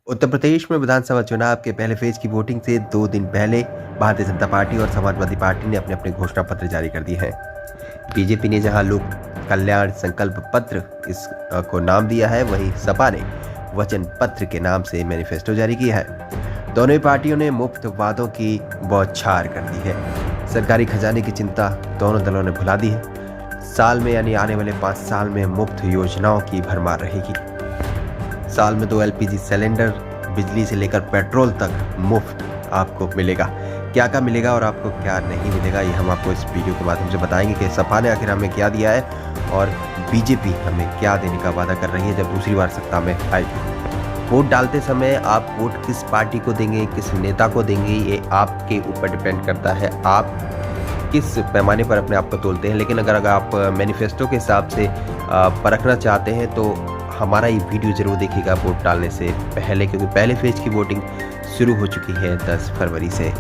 उत्तर प्रदेश में विधानसभा चुनाव के पहले फेज की वोटिंग से 2 दिन पहले भारतीय जनता पार्टी और समाजवादी पार्टी ने अपने अपने घोषणा पत्र जारी कर दिए हैं। बीजेपी ने जहां लोक कल्याण संकल्प पत्र को नाम दिया है, वहीं सपा ने वचन पत्र के नाम से मैनिफेस्टो जारी किया है। दोनों ही पार्टियों ने मुफ्त वादों की बौछार कर दी है। सरकारी खजाने की चिंता दोनों दलों ने भुला दी है। साल में यानी आने वाले 5 साल में मुफ्त योजनाओं की भरमार रहेगी। साल में 2 LPG सिलेंडर, बिजली से लेकर पेट्रोल तक मुफ्त आपको मिलेगा। क्या क्या मिलेगा और आपको क्या नहीं मिलेगा, ये हम आपको इस वीडियो के माध्यम से बताएंगे कि सपा ने आखिर हमें क्या दिया है और बीजेपी हमें क्या देने का वादा कर रही है जब दूसरी बार सत्ता में आएगी। वोट डालते समय आप वोट किस पार्टी को देंगे, किस नेता को देंगे, ये आपके ऊपर डिपेंड करता है। आप किस पैमाने पर अपने आप को तोलते हैं। लेकिन अगर आप मैनिफेस्टो के हिसाब से परखना चाहते हैं तो हमारा ये वीडियो जरूर देखिएगा वोट डालने से पहले, क्योंकि पहले फेज की वोटिंग शुरू हो चुकी है 10 फरवरी से।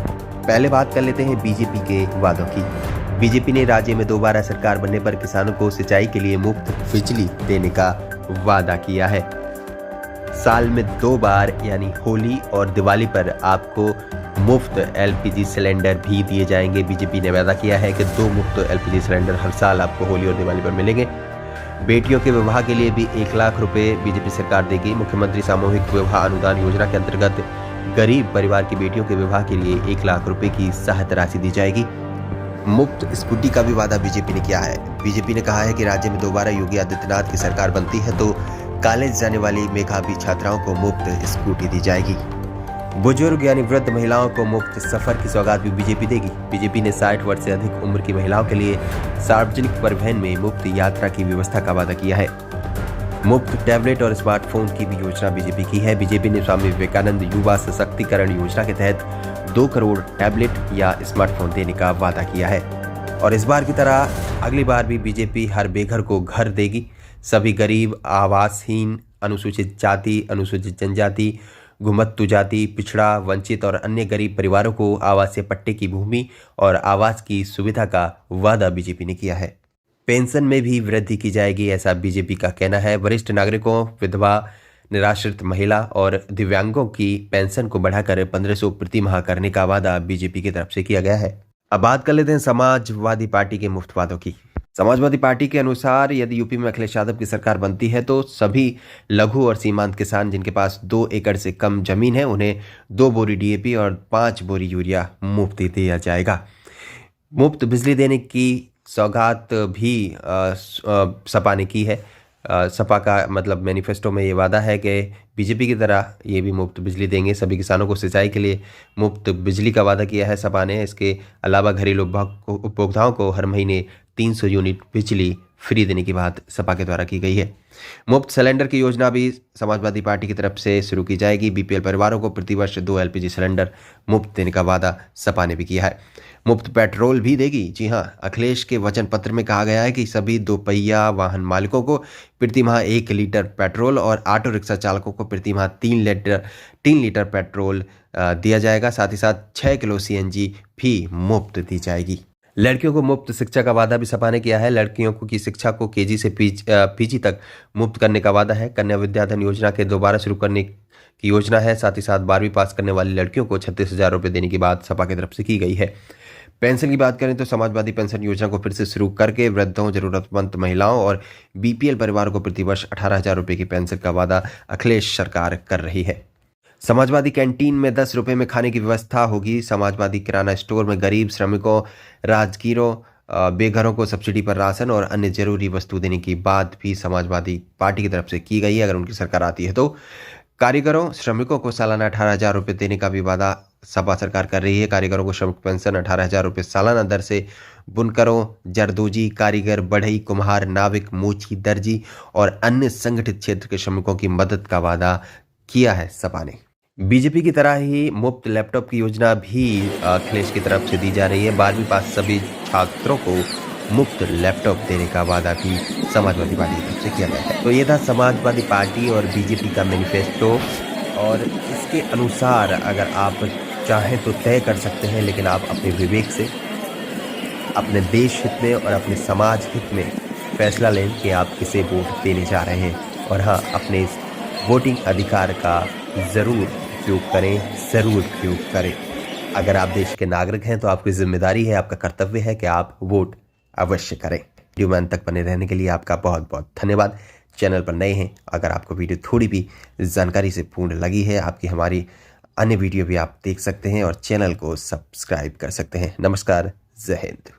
पहले बात कर लेते हैं बीजेपी के वादों की। बीजेपी ने राज्य में दोबारा सरकार बनने पर किसानों को सिंचाई के लिए मुफ्त बिजली देने का वादा किया है। साल में 2 बार यानी होली और दिवाली पर आपको मुफ्त LPG सिलेंडर भी दिए जाएंगे। बीजेपी ने वादा किया है कि 2 मुफ्त LPG सिलेंडर हर साल आपको होली और दिवाली पर मिलेंगे। बेटियों के विवाह के लिए भी 1 लाख रुपए बीजेपी सरकार देगी। मुख्यमंत्री सामूहिक विवाह अनुदान योजना के अंतर्गत गरीब परिवार की बेटियों के विवाह के लिए 1 लाख रुपए की सहायता राशि दी जाएगी। मुफ्त स्कूटी का भी वादा बीजेपी ने किया है। बीजेपी ने कहा है कि राज्य में दोबारा योगी आदित्यनाथ की सरकार बनती है तो कॉलेज जाने वाली मेधावी छात्राओं को मुफ्त स्कूटी दी जाएगी। बुजुर्ग यानी वृद्ध महिलाओं को मुफ्त सफर की सौगात भी बीजेपी देगी। बीजेपी ने 60 वर्ष से अधिक उम्र की महिलाओं के लिए सार्वजनिक परिवहन में मुफ्त यात्रा की व्यवस्था का वादा किया है। मुफ्त टैबलेट और स्मार्टफोन की भी योजना बीजेपी की है। बीजेपी ने स्वामी विवेकानंद युवा सशक्तिकरण योजना के तहत 2 करोड़ टैबलेट या स्मार्टफोन देने का वादा किया है। और इस बार की तरह अगली बार भी बीजेपी हर बेघर को घर देगी। सभी गरीब, आवासहीन, अनुसूचित जाति, अनुसूचित जनजाति, घुमत्तु जाति, पिछड़ा, वंचित और अन्य गरीब परिवारों को आवासीय पट्टे की भूमि और आवास की सुविधा का वादा बीजेपी ने किया है। पेंशन में भी वृद्धि की जाएगी, ऐसा बीजेपी का कहना है। वरिष्ठ नागरिकों, विधवा, निराश्रित महिला और दिव्यांगों की पेंशन को बढ़ाकर 1500 प्रति माह करने का वादा बीजेपी की तरफ से किया गया है। अब बात कर लेते हैं समाजवादी पार्टी के मुफ्त वादों की। समाजवादी पार्टी के अनुसार यदि यूपी में अखिलेश यादव की सरकार बनती है तो सभी लघु और सीमांत किसान जिनके पास 2 एकड़ से कम जमीन है उन्हें 2 बोरी DAP और 5 बोरी यूरिया मुफ्त दिया जाएगा। मुफ्त बिजली देने की सौगात भी सपा ने की है। सपा का मतलब मैनिफेस्टो में ये वादा है कि बीजेपी की तरह ये भी मुफ्त बिजली देंगे। सभी किसानों को सिंचाई के लिए मुफ्त बिजली का वादा किया है सपा ने। इसके अलावा घरेलू उपभोक्ताओं को हर महीने 300 यूनिट बिजली फ्री देने की बात सपा के द्वारा की गई है। मुफ्त सिलेंडर की योजना भी समाजवादी पार्टी की तरफ से शुरू की जाएगी। BPL परिवारों को प्रतिवर्ष 2 LPG सिलेंडर मुफ्त देने का वादा सपा ने भी किया है। मुफ्त पेट्रोल भी देगी। जी हाँ, अखिलेश के वचन पत्र में कहा गया है कि सभी 2 पहिया वाहन मालिकों को प्रति माह 1 लीटर पेट्रोल और ऑटो रिक्शा चालकों को प्रति माह 3 लीटर पेट्रोल दिया जाएगा। साथ ही साथ 6 किलो CNG भी मुफ्त दी जाएगी। लड़कियों को मुफ्त शिक्षा का वादा भी सपा ने किया है। लड़कियों की शिक्षा को KG से PG तक मुफ्त करने का वादा है। कन्या विद्याधन योजना के दोबारा शुरू करने की योजना है। साथ ही साथ 12वीं पास करने वाली लड़कियों को 36,000 रुपये देने की बात सपा की तरफ से की गई है। पेंशन की बात करें तो समाजवादी पेंशन योजना को फिर से शुरू करके वृद्धों, जरूरतमंद महिलाओं और BPL परिवारों को प्रतिवर्ष 18,000 रुपये की पेंशन का वादा अखिलेश सरकार कर रही है। समाजवादी कैंटीन में 10 रुपये में खाने की व्यवस्था होगी। समाजवादी किराना स्टोर में गरीब, श्रमिकों, राजगीरों, बेघरों को सब्सिडी पर राशन और अन्य जरूरी वस्तु देने की बात भी समाजवादी पार्टी की तरफ से की गई है अगर उनकी सरकार आती है तो। कारीगरों, श्रमिकों को सालाना 18,000 रुपये देने का भी वादा सपा सरकार कर रही है। कारीगरों को श्रमिक पेंशन 18,000 रुपये सालाना दर से, बुनकरों, जरदोजी, कारीगर, बढ़ई, कुम्हार, नाविक, मोची, दर्जी और अन्य संगठित क्षेत्र के श्रमिकों की मदद का वादा किया है सपा ने। बीजेपी की तरह ही मुफ्त लैपटॉप की योजना भी अखिलेश की तरफ से दी जा रही है। 12वीं पास सभी छात्रों को मुफ्त लैपटॉप देने का वादा भी समाजवादी पार्टी की तरफ से किया गया है। तो ये था समाजवादी पार्टी और बीजेपी का मैनिफेस्टो, और इसके अनुसार अगर आप चाहें तो तय कर सकते हैं, लेकिन आप अपने विवेक से अपने देश हित में और अपने समाज हित में फैसला लें कि आप किसे वोट देने जा रहे हैं। और हाँ, अपने वोटिंग अधिकार का ज़रूर उपयोग करें, ज़रूर उपयोग करें। अगर आप देश के नागरिक हैं तो आपकी जिम्मेदारी है, आपका कर्तव्य है कि आप वोट अवश्य करें। वीडियो में अंत तक बने रहने के लिए आपका बहुत बहुत धन्यवाद। चैनल पर नए हैं, अगर आपको वीडियो थोड़ी भी जानकारी से पूर्ण लगी है, आपकी हमारी अन्य वीडियो भी आप देख सकते हैं और चैनल को सब्सक्राइब कर सकते हैं। नमस्कार, जय हिंद।